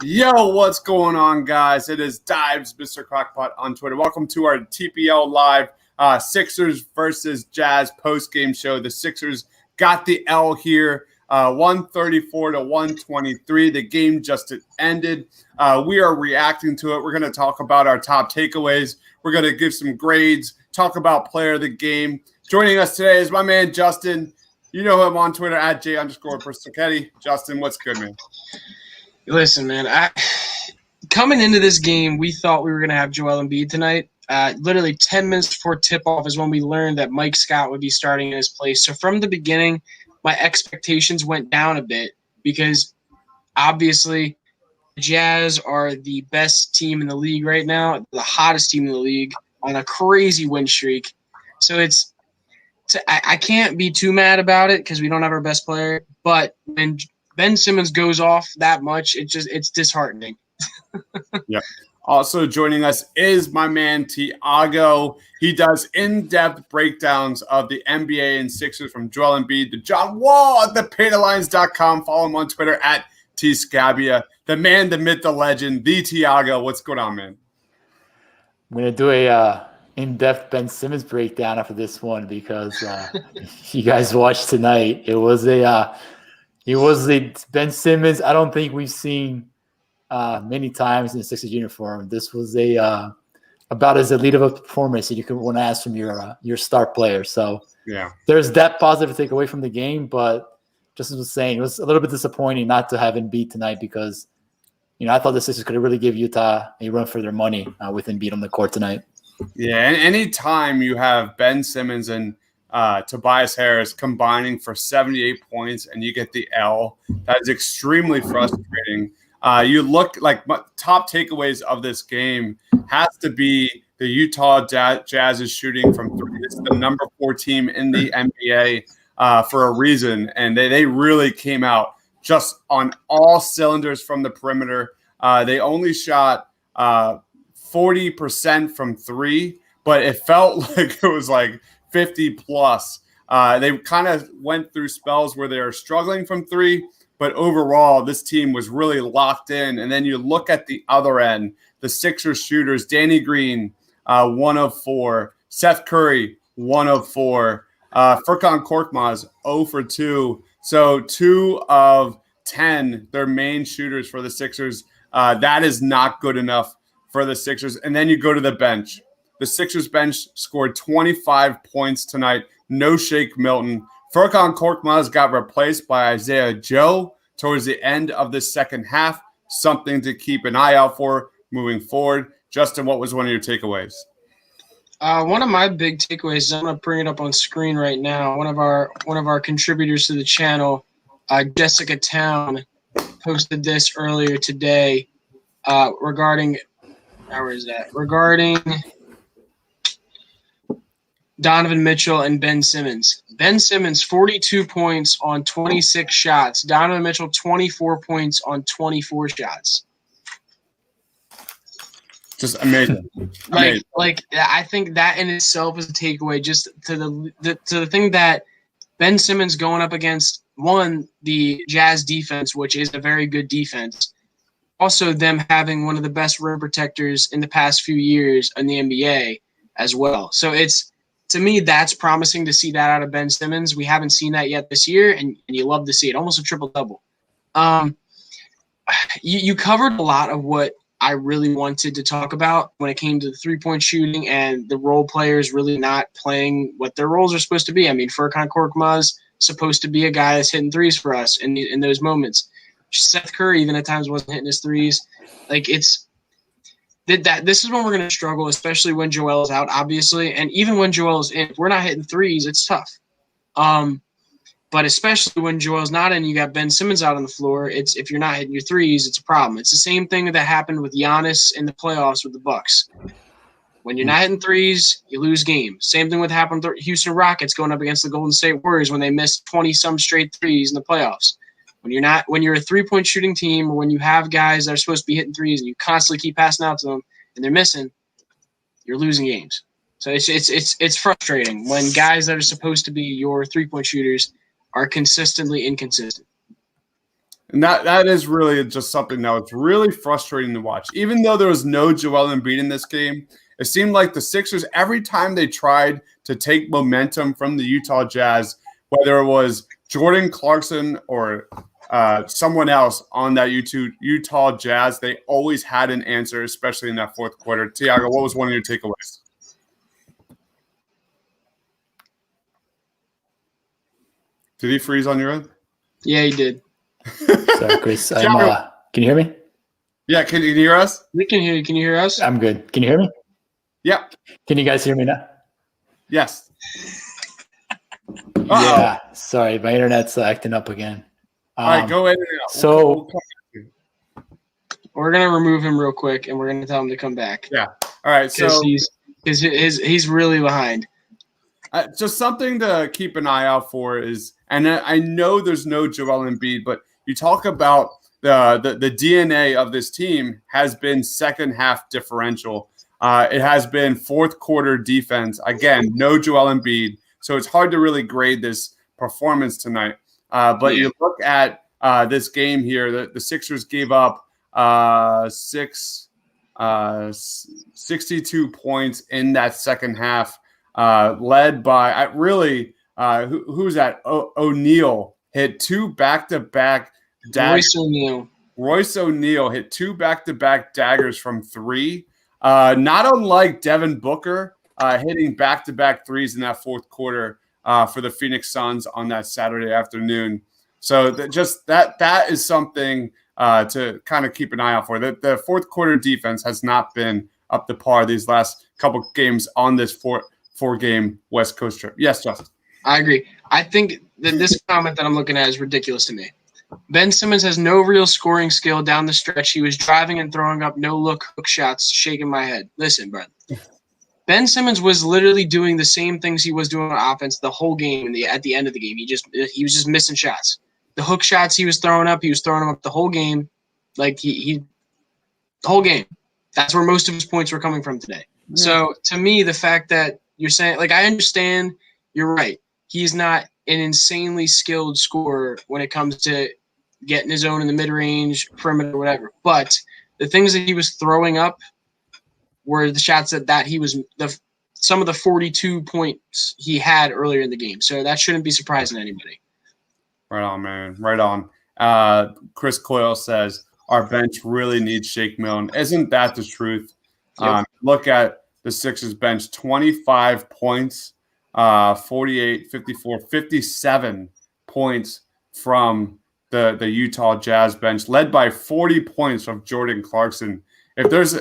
Yo, what's going on, guys? It is Dives, Mr. Crockpot on Twitter. Welcome to our TPL Live Sixers versus Jazz post-game show. The Sixers got the L here, 134 to 123. The game just ended. We are reacting to it. We're going to talk about our top takeaways. We're going to give some grades, talk about player of the game. Joining us today is my man, Justin. You know him on Twitter at J_Persichetti. Justin, what's good, man? Listen, man, coming into this game, we thought we were going to have Joel Embiid tonight. Literally 10 minutes before tip-off is when we learned that Mike Scott would be starting in his place. So from the beginning, my expectations went down a bit because obviously the Jazz are the best team in the league right now, the hottest team in the league on a crazy win streak. So I can't be too mad about it because we don't have our best player. But when Ben Simmons goes off that much, it's disheartening. Yeah. Also joining us is my man Tiago. He does in-depth breakdowns of the NBA and Sixers from Joel Embiid to John Wall at thepainalliance.com. Follow him on Twitter at Tscabia. The man, the myth, the legend, the Tiago. What's going on, man? I'm going to do a in-depth Ben Simmons breakdown after this one because you guys watched tonight. It was the Ben Simmons I don't think we've seen many times in the Sixers uniform. This was about as elite of a performance that you could want to ask from your star player. So yeah, there's that positive to take away from the game, but just as I was saying, it was a little bit disappointing not to have Embiid tonight because I thought the Sixers could have really give Utah a run for their money with Embiid on the court tonight. Yeah, and anytime you have Ben Simmons and Tobias Harris combining for 78 points and you get the L, that is extremely frustrating. You look like top takeaways of this game has to be the Utah Jazz's shooting from three. It's the number 4 team in the NBA for a reason, and they really came out just on all cylinders from the perimeter. They only shot 40% from three, but it felt like it was like 50 plus. They kind of went through spells where they were struggling from three, but overall, this team was really locked in. And then you look at the other end, the Sixers shooters, Danny Green, 1 of 4, Seth Curry, 1 of 4, Furkan Korkmaz, 0 for 2. So 2 of 10, their main shooters for the Sixers. That is not good enough for the Sixers. And then you go to the bench. The Sixers bench scored 25 points tonight. No Shake Milton. Furkan Korkmaz got replaced by Isiah Joe towards the end of the second half. Something to keep an eye out for moving forward. Justin, what was one of your takeaways? One of my big takeaways, I'm going to bring it up on screen right now. One of our contributors to the channel, Jessica Town, posted this earlier today regarding Donovan Mitchell and Ben Simmons. Ben Simmons, 42 points on 26 shots. Donovan Mitchell, 24 points on 24 shots. Just amazing. Like I think that in itself is a takeaway. Just to the thing that Ben Simmons going up against the Jazz defense, which is a very good defense. Also, them having one of the best rim protectors in the past few years in the NBA as well. So to me, that's promising to see that out of Ben Simmons. We haven't seen that yet this year, and you love to see it. Almost a triple-double. You covered a lot of what I really wanted to talk about when it came to the three-point shooting and the role players really not playing what their roles are supposed to be. I mean, Furkan Korkmaz supposed to be a guy that's hitting threes for us in those moments. Seth Curry even at times wasn't hitting his threes. Like this is when we're going to struggle, especially when Joel is out, obviously, and even when Joel is in. If we're not hitting threes, it's tough. But especially when Joel's not in, you got Ben Simmons out on the floor. If you're not hitting your threes, it's a problem. It's the same thing that happened with Giannis in the playoffs with the Bucks. When you're not hitting threes, you lose games. Same thing with happened with Houston Rockets going up against the Golden State Warriors when they missed 20-some straight threes in the playoffs. When you're a three-point shooting team, or when you have guys that are supposed to be hitting threes and you constantly keep passing out to them and they're missing, you're losing games. So it's frustrating when guys that are supposed to be your three-point shooters are consistently inconsistent. And that is really just something that was really frustrating to watch. Even though there was no Joel Embiid in this game, it seemed like the Sixers, every time they tried to take momentum from the Utah Jazz, whether it was Jordan Clarkson or someone else on that Utah Jazz, they always had an answer, especially in that fourth quarter. Tiago, what was one of your takeaways? Did he freeze on your end? Yeah, he did. Sorry, Chris. Can you hear me? Yeah, can you hear us? We can hear you. Can you hear us? I'm good. Can you hear me? Yeah. Can you guys hear me now? Yes. Yeah. Sorry, my internet's acting up again. All right, go ahead. So we're gonna remove him real quick, and we're gonna tell him to come back. Yeah. All right. So he's really behind. Just something to keep an eye out for is, and I know there's no Joel Embiid, but you talk about the DNA of this team has been second half differential. It has been fourth quarter defense. Again, no Joel Embiid, so it's hard to really grade this performance tonight. But you look at this game here, the Sixers gave up 62 points in that second half. Led by who's that? O'Neal hit two back-to-back daggers. Royce O'Neal hit two back-to-back daggers from three. Not unlike Devin Booker hitting back-to-back threes in that fourth quarter for the Phoenix Suns on that Saturday afternoon. So that is something to kind of keep an eye out for. The fourth quarter defense has not been up to par these last couple games on this four-game West Coast trip. Yes, Justin. I agree. I think that this comment that I'm looking at is ridiculous to me. Ben Simmons has no real scoring skill down the stretch. He was driving and throwing up no-look hook shots, shaking my head. Listen, bro. Ben Simmons was literally doing the same things he was doing on offense the whole game. At the end of the game, he was just missing shots. The hook shots he was throwing up the whole game. Like the whole game. That's where most of his points were coming from today. Yeah. So to me, the fact that you're saying, like, I understand, you're right. He's not an insanely skilled scorer when it comes to getting his own in the mid-range, perimeter, whatever. But the things that he was throwing up were the shots that he was some of the 42 points he had earlier in the game. So that shouldn't be surprising to anybody. Right on, man. Right on. Chris Coyle says, our bench really needs Shake Milton. Isn't that the truth? Yep. Look at the Sixers bench, 25 points, 48, 54, 57 points from the Utah Jazz bench, led by 40 points from Jordan Clarkson. If there's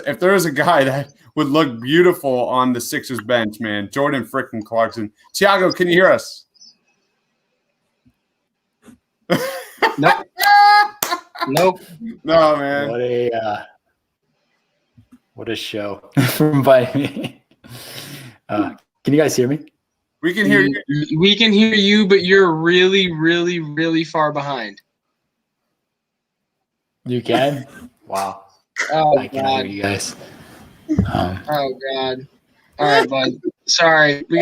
a guy that would look beautiful on the Sixers bench, man, Jordan frickin' Clarkson. Tiago, can you hear us? Nope. Nope. No, man. What a show from by me. Can you guys hear me? We can hear you. We can hear you, but you're really, really, really far behind. You can? Wow. Oh, I can hear you guys. Oh God. All right, bud. Sorry. We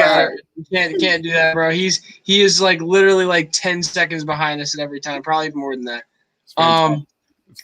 can't do that, bro. He is like literally like 10 seconds behind us at every time, probably even more than that. All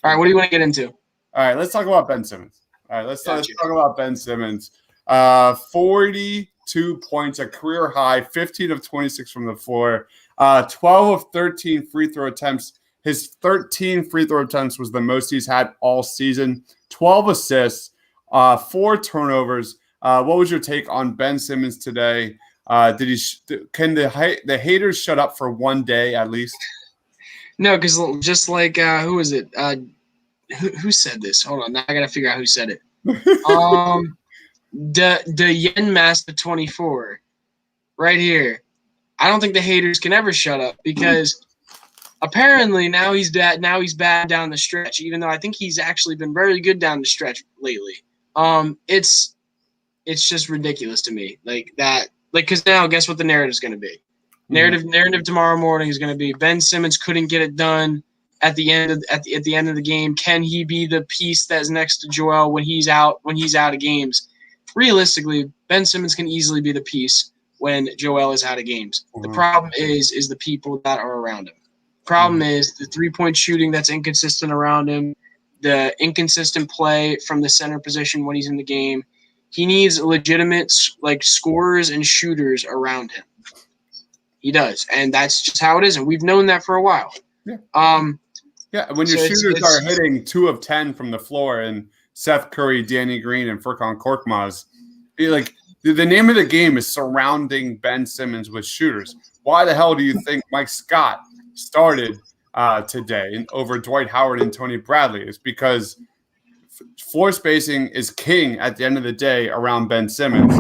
right, what do you want to get into? All right, let's talk about Ben Simmons. All right, let's talk about Ben Simmons. 42 points, a career high, 15 of 26 from the floor, 12 of 13 free throw attempts. His 13 free throw attempts was the most he's had all season. 12 assists, 4 turnovers. What was your take on Ben Simmons today? Can the haters shut up for one day at least? No, because just like who was it? Who said this? Hold on, now I gotta figure out who said it. The Yen Master 24, right here. I don't think the haters can ever shut up because apparently now he's bad. Now he's bad down the stretch. Even though I think he's actually been very good down the stretch lately. It's just ridiculous to me, like that. Like, because now guess what the narrative is going to be? Narrative tomorrow morning is going to be Ben Simmons couldn't get it done at the end of the game. Can he be the piece that's next to Joel when he's out of games? Realistically, Ben Simmons can easily be the piece when Joel is out of games. The problem is the people that are around him. Problem is the 3-point shooting that's inconsistent around him, the inconsistent play from the center position when he's in the game. He needs legitimate scorers and shooters around him. He does, and that's just how it is, and we've known that for a while. Yeah. When your shooters are hitting 2 of 10 from the floor, and Seth Curry, Danny Green, and Furkan Korkmaz, the name of the game is surrounding Ben Simmons with shooters. Why the hell do you think Mike Scott started today over Dwight Howard and Tony Bradley? It's because floor spacing is king at the end of the day around Ben Simmons,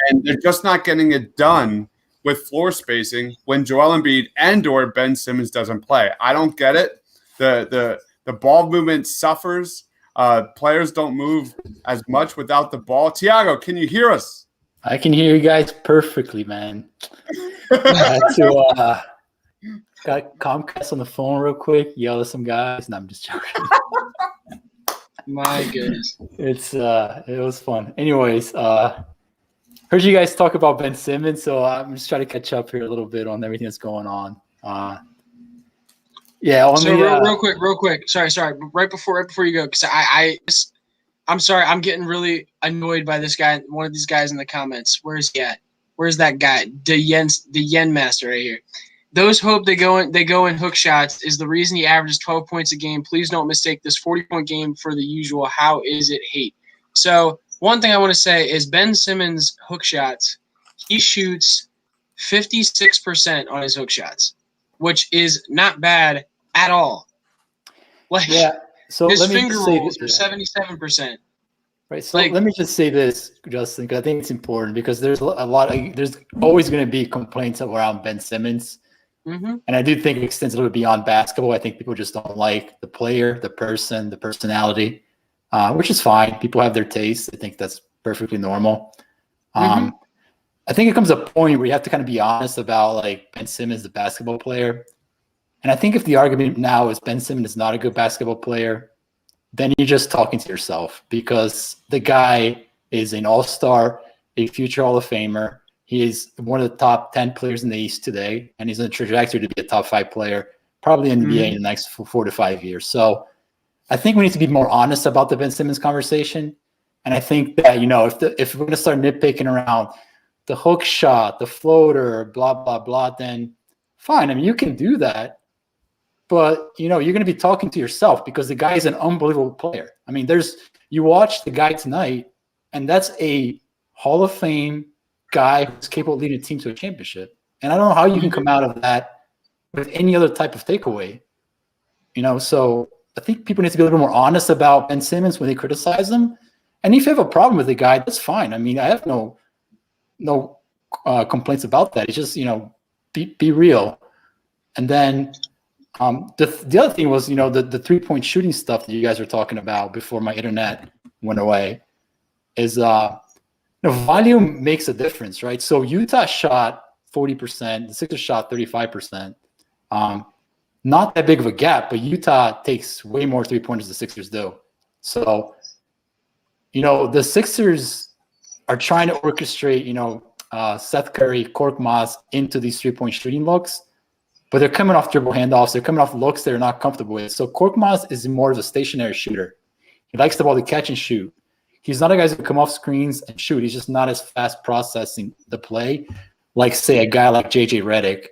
and they're just not getting it done with floor spacing when Joel Embiid and/or Ben Simmons doesn't play. I don't get it. The ball movement suffers. Players don't move as much without the ball. Tiago, can you hear us? I can hear you guys perfectly, man. Got Comcast on the phone real quick, yell at some guys. No, I'm just joking. My goodness. It was fun. Anyways, heard you guys talk about Ben Simmons, so I'm just trying to catch up here a little bit on everything that's going on. Real quick. Sorry. Right before you go, because I'm sorry, I'm getting really annoyed by this guy, one of these guys in the comments. Where is he at? Where's that guy? The Yen Master right here. Those hope they go in hook shots is the reason he averages 12 points a game. Please don't mistake this 40-point game for the usual. How is it hate? So one thing I want to say is Ben Simmons' hook shots, he shoots 56% on his hook shots, which is not bad at all. So his let me finger say rolls this, are 77%. Right. So let me just say this, Justin, because I think it's important because there's there's always going to be complaints around Ben Simmons. Mm-hmm. And I do think it extends a little beyond basketball. I think people just don't like the player, the person, the personality, which is fine. People have their tastes. I think that's perfectly normal. I think it comes a point where you have to kind of be honest about Ben Simmons, the basketball player. And I think if the argument now is Ben Simmons is not a good basketball player, then you're just talking to yourself because the guy is an all-star, a future Hall of Famer. He is one of the top 10 players in the East today, and he's on a trajectory to be a top 5 player, probably in the NBA in the next 4 to 5 years. So I think we need to be more honest about the Ben Simmons conversation. And I think that, if we're going to start nitpicking around the hook shot, the floater, blah, blah, blah, then fine. I mean, you can do that. But, you're going to be talking to yourself because the guy is an unbelievable player. I mean, you watch the guy tonight, and that's a Hall of Fame guy who's capable of leading a team to a championship. And I don't know how you can come out of that with any other type of takeaway. So I think people need to be a little more honest about Ben Simmons when they criticize him. And if you have a problem with the guy, that's fine. I mean, I have no complaints about that. It's just, be real. And then the other thing was, the 3-point shooting stuff that you guys were talking about before my internet went away is volume makes a difference, right? So Utah shot 40%, the Sixers shot 35%. Not that big of a gap, but Utah takes way more 3-pointers than the Sixers do. So, the Sixers are trying to orchestrate, Seth Curry, Korkmaz into these 3-point shooting looks. But they're coming off dribble handoffs. They're coming off looks they're not comfortable with. So Korkmaz is more of a stationary shooter. He likes the ball to catch and shoot. He's not a guy who can come off screens and shoot. He's just not as fast processing the play like, say, a guy like J.J. Redick.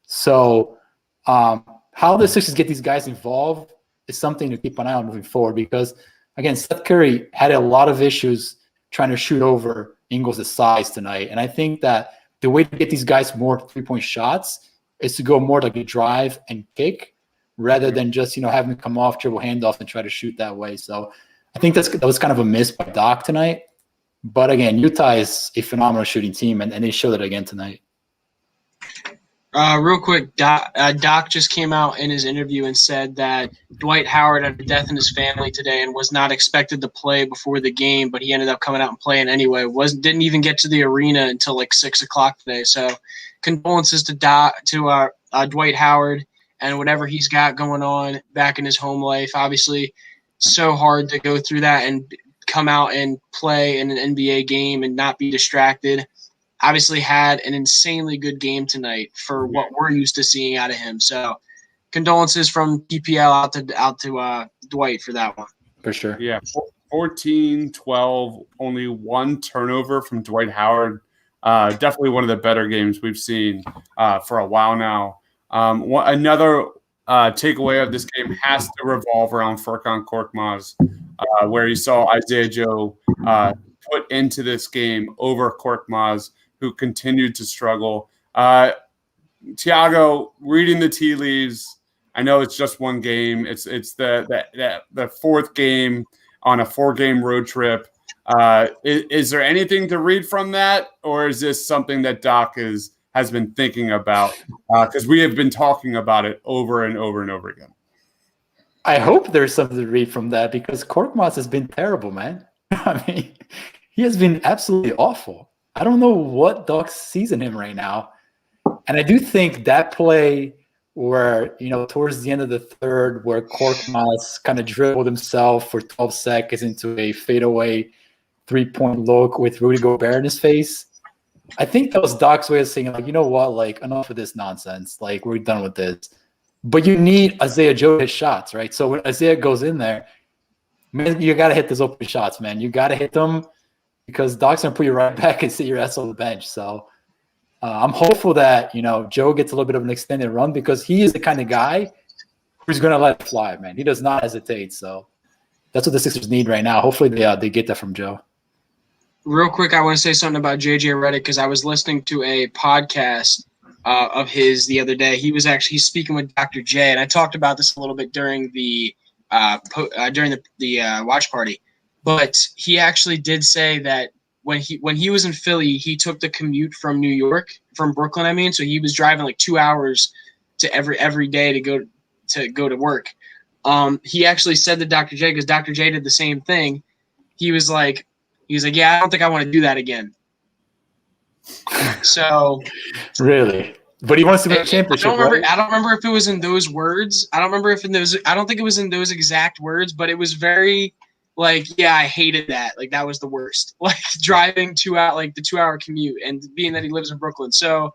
So how the Sixers get these guys involved is something to keep an eye on moving forward because, again, Seth Curry had a lot of issues trying to shoot over Ingles' size tonight. And I think that the way to get these guys more 3-point shots is to go more like a drive and kick rather than just, having them come off dribble handoff and try to shoot that way. So I think that was kind of a miss by Doc tonight. But again, Utah is a phenomenal shooting team, and they showed it again tonight. Real quick, Doc just came out in his interview and said that Dwight Howard had a death in his family today and was not expected to play before the game, but he ended up coming out and playing anyway. Didn't even get to the arena until 6 o'clock today. So condolences to Dwight Howard and whatever he's got going on back in his home life. Obviously, so hard to go through that and come out and play in an NBA game and not be distracted. Obviously had an insanely good game tonight for what we're used to seeing out of him. So condolences from PPL out to Dwight for that one. For sure. Yeah, 14-12, only one turnover from Dwight Howard. Definitely one of the better games we've seen for a while now. Another takeaway of this game has to revolve around Furkan Korkmaz, where you saw Isiah Joe put into this game over Korkmaz, who continued to struggle. Tiago, reading the tea leaves, I know it's just one game. It's the fourth game on a 4-game road trip. Is there anything to read from that, or is this something that Doc has been thinking about? Because we have been talking about it over and over and over again. I hope there's something to read from that, because Korkmaz has been terrible, man. I mean, he has been absolutely awful. I don't know what Doc sees in him right now. And I do think that play where, towards the end of the third, where Korkmaz kind of dribbled himself for 12 seconds into a fadeaway 3-point look with Rudy Gobert in his face, I think that was Doc's way of saying, like, you know what, like, enough of this nonsense. Like, we're done with this. But you need Isiah Joe to hit shots, right? So when Isiah goes in there, man, you got to hit those open shots, man. You got to hit them, because Doc's going to put you right back and sit your ass on the bench. So I'm hopeful that, Joe gets a little bit of an extended run, because he is the kind of guy who's going to let it fly, man. He does not hesitate. So that's what the Sixers need right now. Hopefully they get that from Joe. Real quick, I want to say something about JJ Redick, because I was listening to a podcast of his the other day. He's speaking with Dr. J, and I talked about this a little bit during the watch party. But he actually did say that when he was in Philly, he took the commute from Brooklyn. I mean, so he was driving like 2 hours to every day to go to work. He actually said to Dr. J, because Dr. J did the same thing. He was like, yeah, I don't think I want to do that again. So really, but he wants to win a championship. I don't right? remember if it was in those words. I don't think it was in those exact words, but it was very like, yeah, I hated that. Like, that was the worst. Like, driving 2 hour, like the 2 hour commute, and being that he lives in Brooklyn. So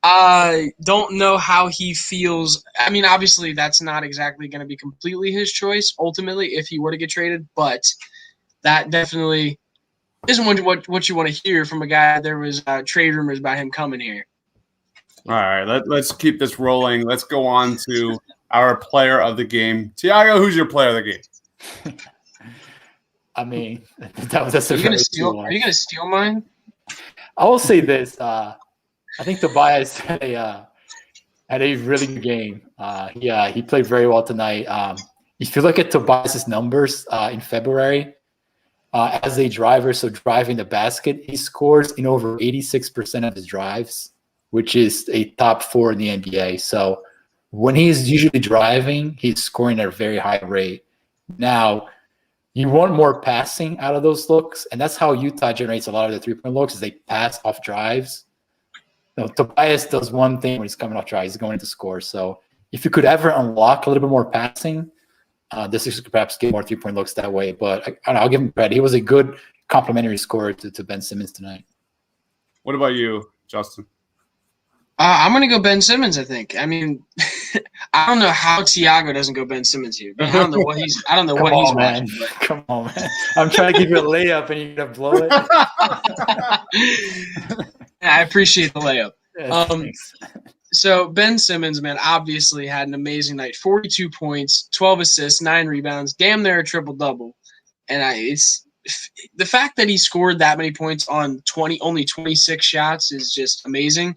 I don't know how he feels. I mean, obviously that's not exactly going to be completely his choice ultimately if he were to get traded, but that definitely isn't what you want to hear from a guy. There was trade rumors about him coming here. All right, let's keep this rolling. Let's go on to our player of the game. Tiago, who's your player of the game? I mean, that's Are you going to steal mine? I will say this. I think Tobias had a really good game. He played very well tonight. If you look at Tobias's numbers in February, as a driver, so driving the basket, he scores in over 86% of his drives, which is a top 4 in the NBA. So when he's usually driving, he's scoring at a very high rate. Now, you want more passing out of those looks, and that's how Utah generates a lot of their 3-point looks, is they pass off drives. Tobias does one thing when he's coming off drives, he's going to score. So if you could ever unlock a little bit more passing, this is perhaps get more 3-point looks that way. But I'll give him credit. He was a good complimentary scorer to Ben Simmons tonight. What about you, Justin? I'm going to go Ben Simmons, I think. I mean, I don't know how Tiago doesn't go Ben Simmons here. But I don't know what he's watching. But. Come on, man. I'm trying to give you a layup and you're going to blow it. Yeah, I appreciate the layup. Yeah, so Ben Simmons, man, obviously had an amazing night. 42 points, 12 assists, 9 rebounds, damn near a triple-double. And it's the fact that he scored that many points on only 26 shots is just amazing.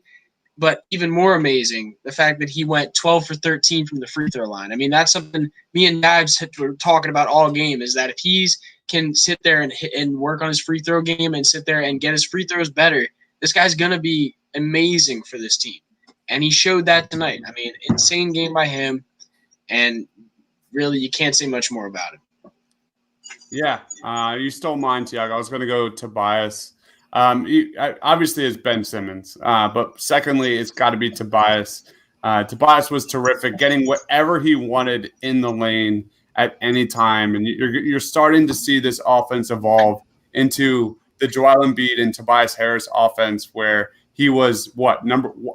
But even more amazing, the fact that he went 12 for 13 from the free throw line. I mean, that's something me and Dives were talking about all game, is that if he can sit there and work on his free throw game and sit there and get his free throws better, this guy's going to be amazing for this team. And he showed that tonight. I mean, insane game by him. And really, you can't say much more about it. Yeah, you stole mine, Tiago. I was going to go Tobias. Obviously, it's Ben Simmons, but secondly, it's got to be Tobias. Tobias was terrific, getting whatever he wanted in the lane at any time, and you're starting to see this offense evolve into the Joel Embiid and Tobias Harris offense, where he was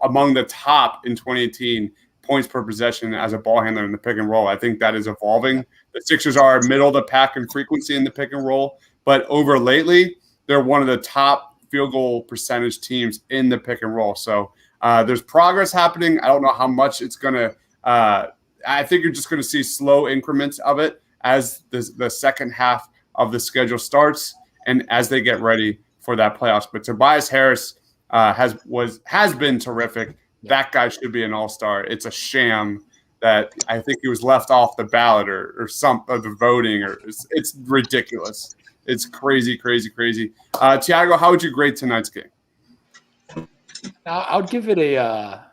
among the top in 2018 points per possession as a ball handler in the pick and roll. I think that is evolving. The Sixers are middle of the pack in frequency in the pick and roll, but over lately, they're one of the top field goal percentage teams in the pick and roll. So there's progress happening. I don't know how much it's going to I think you're just going to see slow increments of it as the second half of the schedule starts and as they get ready for that playoffs. But Tobias Harris has been terrific. That guy should be an all-star. It's a sham that I think he was left off the ballot or some of the voting. It's ridiculous. It's crazy, crazy, crazy. Tiago, how would you grade tonight's game? I would give it a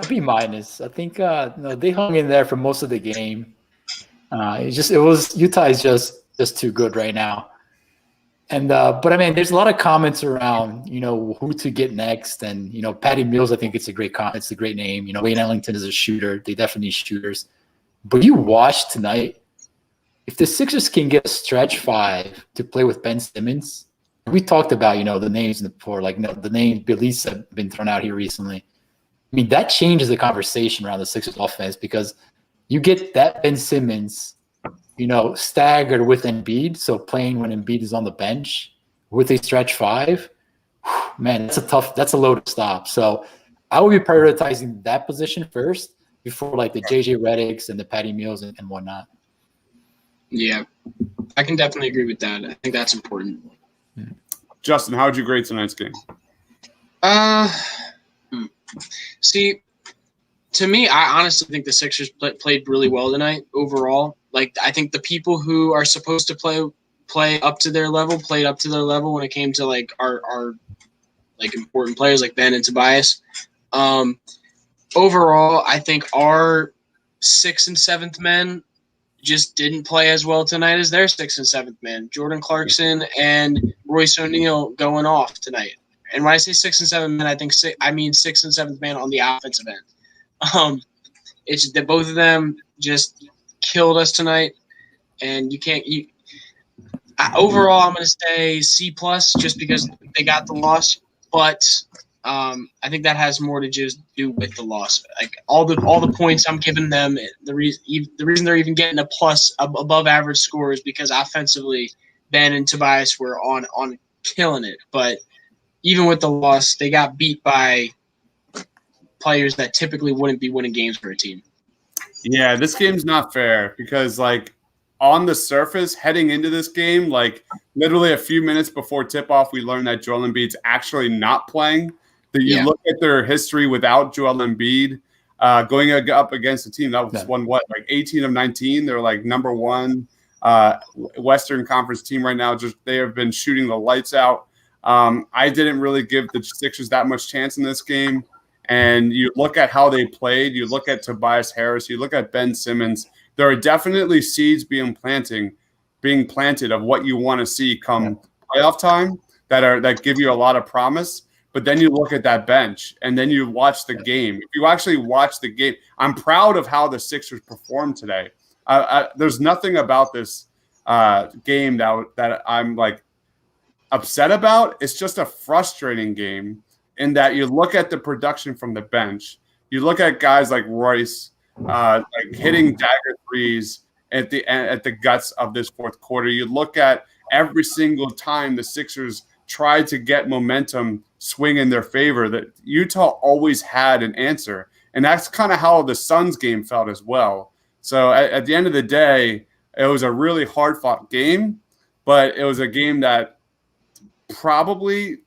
B minus. I think they hung in there for most of the game. Utah is just too good right now. And but I mean, there's a lot of comments around who to get next, and Patty Mills. I think it's a great comment. It's a great name. Wayne Ellington is a shooter. They definitely need shooters. But you watch tonight. If the Sixers can get a stretch five to play with Ben Simmons, we talked about the names before, like the name Belize have been thrown out here recently. I mean, that changes the conversation around the Sixers offense because you get that Ben Simmons, staggered with Embiid, so playing when Embiid is on the bench with a stretch five, man, that's a load to stop. So I would be prioritizing that position first before like the JJ Redicks and the Patty Mills and whatnot. Yeah, I can definitely agree with that. I think that's important. Justin, how would you grade tonight's game? See, to me, I honestly think the Sixers played really well tonight overall. Like, I think the people who are supposed to play up to their level played up to their level when it came to like our like important players like Ben and Tobias. Overall, I think our 6th and 7th men just didn't play as well tonight as their 6th and 7th men. Jordan Clarkson and Royce O'Neal going off tonight. And when I say 6th and 7th men, I mean 6th and 7th man on the offensive end. It's that both of them just killed us tonight, and overall, I'm going to say C+ just because they got the loss, but I think that has more to just do with the loss. Like all the points I'm giving them, the reason they're even getting a plus above average score is because offensively, Ben and Tobias were on killing it. But even with the loss, they got beat by players that typically wouldn't be winning games for a team. Yeah, this game's not fair because, like, on the surface, heading into this game, like, literally a few minutes before tip-off, we learned that Joel Embiid's actually not playing. You look at their history without Joel Embiid going up against a team that was won, like 18 of 19. They're, like, number one Western Conference team right now. Just they have been shooting the lights out. I didn't really give the Sixers that much chance in this game. And you look at how they played, you look at Tobias Harris, you look at Ben Simmons, there are definitely seeds being planted of what you want to see come playoff time that give you a lot of promise. But then you look at that bench and then you watch the game. If you actually watch the game, I'm proud of how the Sixers performed today. There's nothing about this game that I'm like upset about. It's just a frustrating game. In that you look at the production from the bench, you look at guys like Royce, like hitting dagger threes at the guts of this fourth quarter. You look at every single time the Sixers tried to get momentum swing in their favor, that Utah always had an answer, and that's kind of how the Suns game felt as well. So at the end of the day, it was a really hard fought game, but it was a game that probably.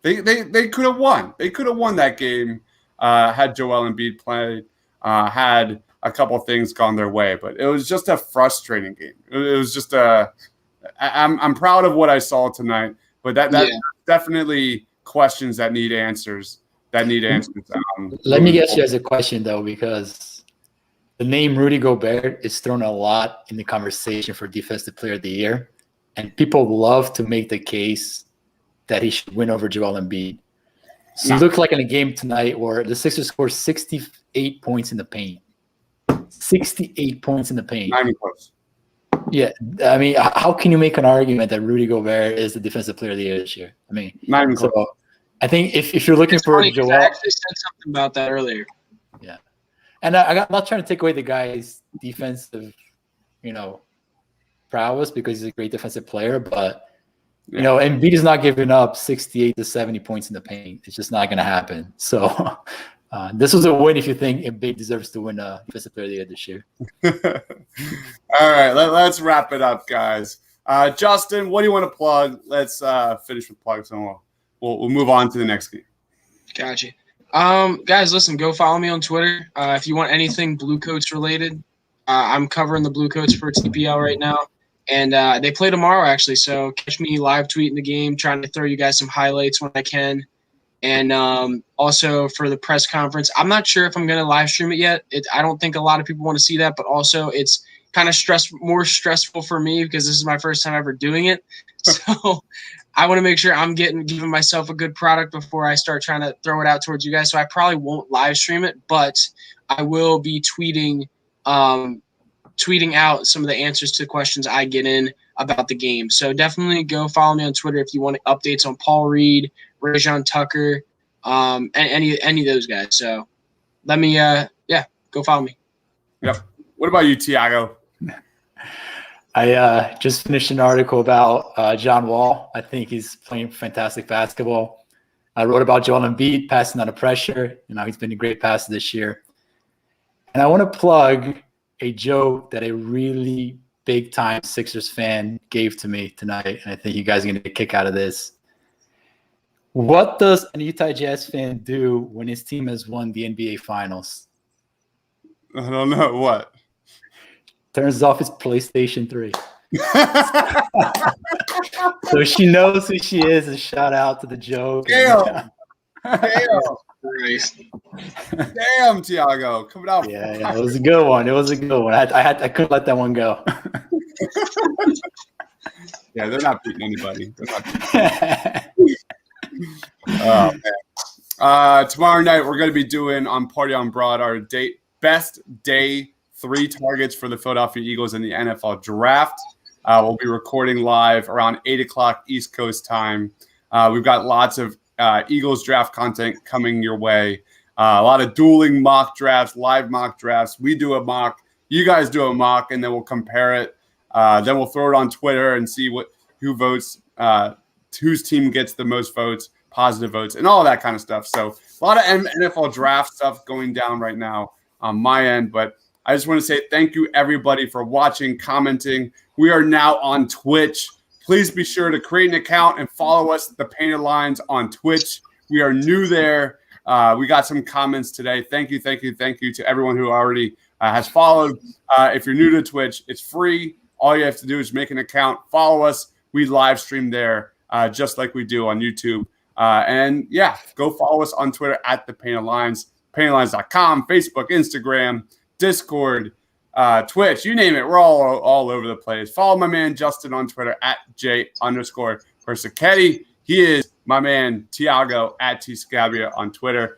They could have won. They could have won that game had Joel Embiid played, had a couple of things gone their way. But it was just a frustrating game. It was just I'm proud of what I saw tonight, but that definitely questions that need answers. Let me ask you as a question though, because the name Rudy Gobert is thrown a lot in the conversation for Defensive Player of the Year, and people love to make the case that he should win over Joel Embiid. So it looked like in a game tonight where the Sixers scored 68 points in the paint. 68 points in the paint. Not even close. Yeah, I mean, how can you make an argument that Rudy Gobert is the Defensive Player of the Year this year? I mean, not even close. I think if you're looking for Joel, I actually said something about that earlier. Yeah, And I'm not trying to take away the guy's defensive, prowess because he's a great defensive player, but Embiid is not giving up 68 to 70 points in the paint. It's just not going to happen. So this was a win if you think Embiid deserves to win Defensive Player of the Year this year. All right, let's wrap it up, guys. Justin, what do you want to plug? Let's finish with plugs, and we'll move on to the next game. Gotcha. Guys, listen, go follow me on Twitter. If you want anything Blue Coats related, I'm covering the Blue Coats for TPL right now. And they play tomorrow, actually. So catch me live tweeting the game, trying to throw you guys some highlights when I can. And also for the press conference, I'm not sure if I'm going to live stream it yet. I don't think a lot of people want to see that, but also it's kind of more stressful for me because this is my first time ever doing it. So I want to make sure I'm giving myself a good product before I start trying to throw it out towards you guys. So I probably won't live stream it, but I will be tweeting out some of the answers to the questions I get in about the game. So definitely go follow me on Twitter if you want updates on Paul Reed, Rajon Tucker, and any of those guys. So let me, go follow me. Yep. What about you, Tiago? I just finished an article about John Wall. I think he's playing fantastic basketball. I wrote about Joel Embiid passing under pressure. He's been a great passer this year. And I want to plug a joke that a really big-time Sixers fan gave to me tonight, and I think you guys are going to get a kick out of this. What does an Utah Jazz fan do when his team has won the NBA Finals? I don't know. What? Turns off his PlayStation 3. So she knows who she is. A shout out to the joke. Damn. Nice. Damn, Tiago. Coming out. Yeah, it was a good one. I couldn't let that one go. Yeah, they're not beating anybody. Oh, man. Tomorrow night, we're going to be doing on Party on Broad our best day 3 targets for the Philadelphia Eagles in the NFL draft. We'll be recording live around 8 o'clock East Coast time. We've got lots of Eagles draft content coming your way. A lot of dueling mock drafts, live mock drafts. We do a mock. You guys do a mock, and then we'll compare it. Then we'll throw it on Twitter and see who votes, whose team gets the most votes, positive votes, and all that kind of stuff. So a lot of NFL draft stuff going down right now on my end. But I just want to say thank you, everybody, for watching, commenting. We are now on Twitch. Please be sure to create an account and follow us, The Painted Lines, on Twitch. We are new there. We got some comments today. Thank you to everyone who already has followed. If you're new to Twitch, it's free. All you have to do is make an account, follow us. We live stream there just like we do on YouTube. And go follow us on Twitter at The Painted Lines, paintedlines.com, Facebook, Instagram, Discord, Twitch, you name it. We're all over the place. Follow my man Justin on Twitter at J_Persichetti. He is my man Tiago at Tscabia on Twitter.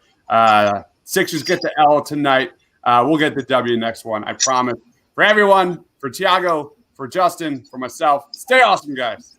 Sixers get the L tonight. We'll get the W next one, I promise. For everyone, for Tiago, for Justin, for myself, stay awesome, guys.